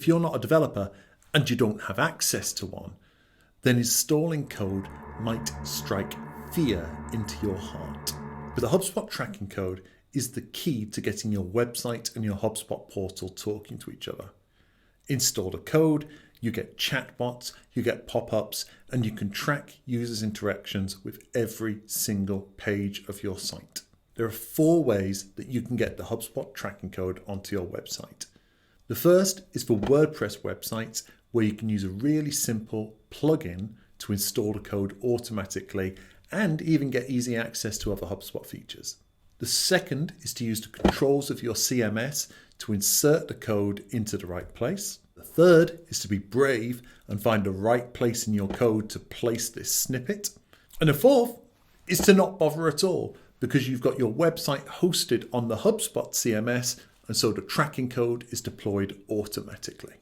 If you're not a developer and you don't have access to one, then installing code might strike fear into your heart. But the HubSpot tracking code is the key to getting your website and your HubSpot portal talking to each other. Install the code, you get chatbots, you get pop-ups, and you can track users' interactions with every single page of your site. There are 4 ways that you can get the HubSpot tracking code onto your website. The first is for WordPress websites, where you can use a really simple plugin to install the code automatically and even get easy access to other HubSpot features. The second is to use the controls of your CMS to insert the code into the right place. The third is to be brave and find the right place in your code to place this snippet. And the fourth is to not bother at all, because you've got your website hosted on the HubSpot CMS, and so the tracking code is deployed automatically.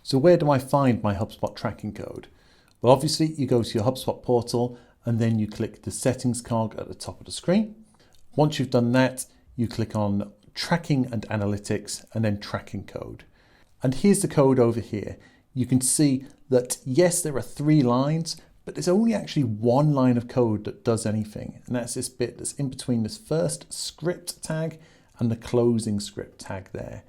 So where do I find my HubSpot tracking code? Well, obviously you go to your HubSpot portal and then you click the settings cog at the top of the screen. Once you've done that, you click on tracking and analytics and then tracking code. And here's the code over here. You can see that yes, there are 3 lines, but there's only actually 1 line of code that does anything. And that's this bit that's in between this first script tag and the closing script tag there.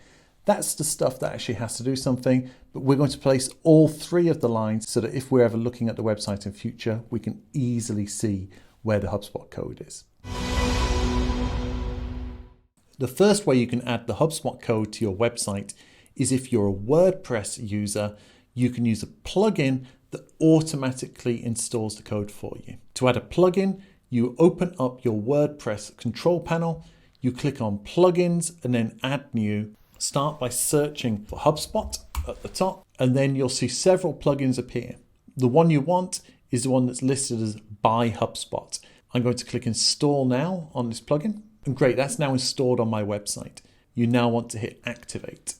That's the stuff that actually has to do something, but we're going to place all 3 of the lines so that if we're ever looking at the website in future, we can easily see where the HubSpot code is. The first way you can add the HubSpot code to your website is if you're a WordPress user, you can use a plugin that automatically installs the code for you. To add a plugin, you open up your WordPress control panel, you click on plugins and then add new. Start by searching for HubSpot at the top, and then you'll see several plugins appear. The one you want is the one that's listed as by HubSpot. I'm going to click install now on this plugin. And great, that's now installed on my website. You now want to hit activate.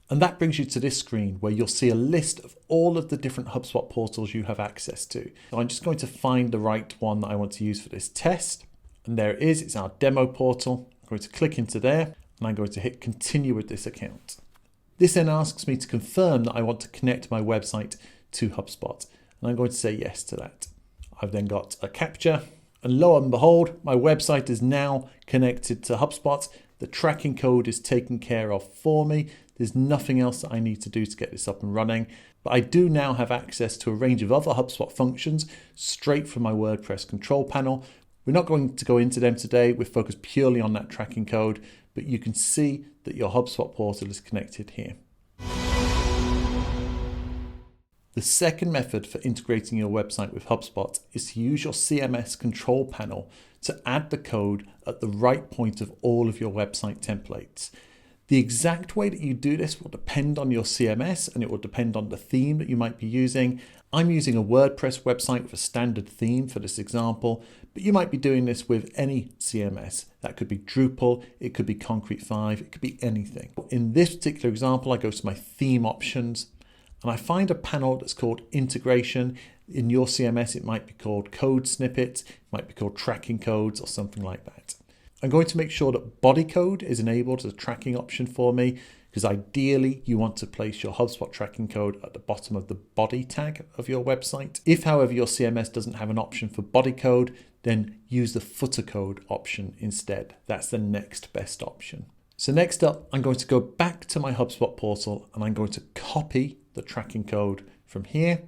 And that brings you to this screen where you'll see a list of all of the different HubSpot portals you have access to. So I'm just going to find the right one that I want to use for this test. And there it is, it's our demo portal. I'm going to click into there and I'm going to hit continue with this account. This then asks me to confirm that I want to connect my website to HubSpot. And I'm going to say yes to that. I've then got a captcha. And lo and behold, my website is now connected to HubSpot. The tracking code is taken care of for me. There's nothing else that I need to do to get this up and running. But I do now have access to a range of other HubSpot functions straight from my WordPress control panel. We're not going to go into them today. We're focused purely on that tracking code, but you can see that your HubSpot portal is connected here. The second method for integrating your website with HubSpot is to use your CMS control panel to add the code at the right point of all of your website templates. The exact way that you do this will depend on your CMS and it will depend on the theme that you might be using. I'm using a WordPress website with a standard theme for this example, but you might be doing this with any CMS. That could be Drupal, it could be Concrete 5, it could be anything. In this particular example, I go to my theme options and I find a panel that's called integration. In your CMS, it might be called code snippets, it might be called tracking codes or something like that. I'm going to make sure that body code is enabled as a tracking option for me, because ideally you want to place your HubSpot tracking code at the bottom of the body tag of your website. If, however, your CMS doesn't have an option for body code, then use the footer code option instead. That's the next best option. So next up, I'm going to go back to my HubSpot portal and I'm going to copy the tracking code from here.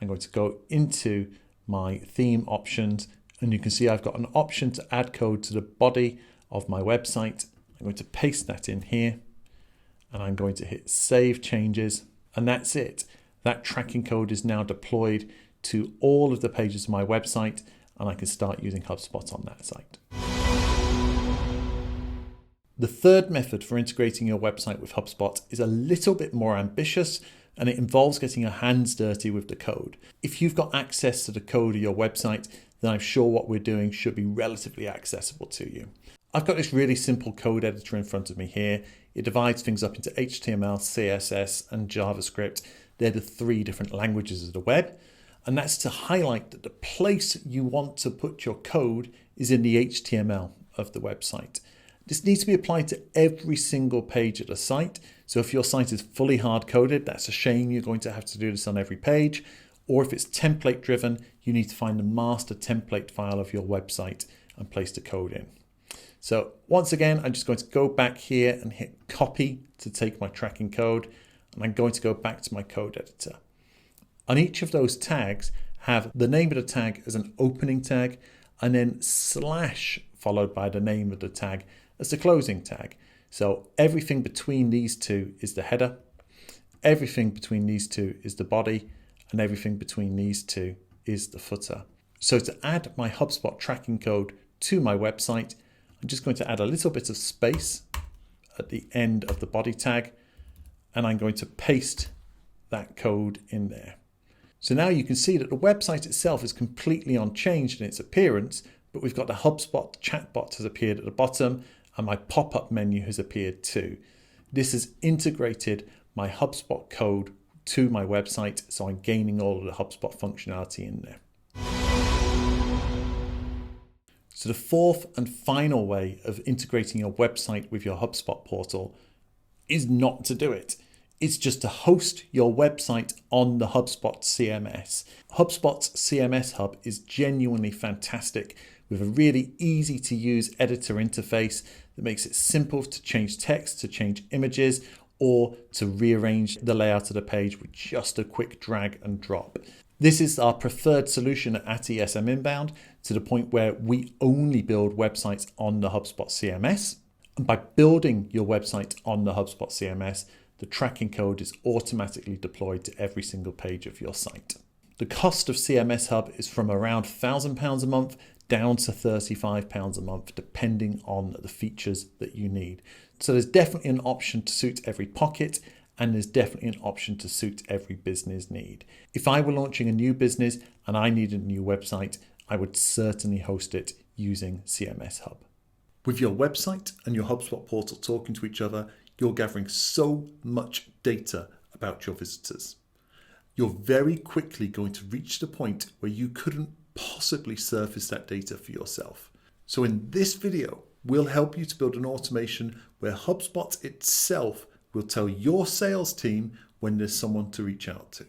I'm going to go into my theme options and you can see I've got an option to add code to the body of my website. I'm going to paste that in here and I'm going to hit save changes, and that's it. That tracking code is now deployed to all of the pages of my website and I can start using HubSpot on that site. The third method for integrating your website with HubSpot is a little bit more ambitious, and it involves getting your hands dirty with the code. If you've got access to the code of your website, then I'm sure what we're doing should be relatively accessible to you. I've got this really simple code editor in front of me here. It divides things up into HTML, CSS, and JavaScript. They're the 3 different languages of the web. And that's to highlight that the place you want to put your code is in the HTML. of the website. This needs to be applied to every single page of the site. So if your site is fully hard-coded, that's a shame. You're going to have to do this on every page. Or if it's template driven, you need to find the master template file of your website and place the code in. So once again, I'm just going to go back here and hit copy to take my tracking code. And I'm going to go back to my code editor. On each of those tags, have the name of the tag as an opening tag, and then slash followed by the name of the tag as the closing tag. So everything between these two is the header, everything between these two is the body, and everything between these two is the footer. So to add my HubSpot tracking code to my website, I'm just going to add a little bit of space at the end of the body tag, and I'm going to paste that code in there. So now you can see that the website itself is completely unchanged in its appearance, but we've got the HubSpot chatbot has appeared at the bottom and my pop-up menu has appeared too. This has integrated my HubSpot code to my website, so I'm gaining all of the HubSpot functionality in there. So the fourth and final way of integrating your website with your HubSpot portal is not to do it. It's just to host your website on the HubSpot CMS. HubSpot's CMS Hub is genuinely fantastic with a really easy to use editor interface that makes it simple to change text, to change images, or to rearrange the layout of the page with just a quick drag and drop. This is our preferred solution at ESM Inbound, to the point where we only build websites on the HubSpot CMS. And by building your website on the HubSpot CMS, the tracking code is automatically deployed to every single page of your site. The cost of CMS Hub is from around £1,000 a month down to £35 a month, depending on the features that you need. So there's definitely an option to suit every pocket, and there's definitely an option to suit every business need. If I were launching a new business and I needed a new website, I would certainly host it using CMS Hub. With your website and your HubSpot portal talking to each other, you're gathering so much data about your visitors. You're very quickly going to reach the point where you couldn't possibly surface that data for yourself. So in this video, we'll help you to build an automation where HubSpot itself will tell your sales team when there's someone to reach out to.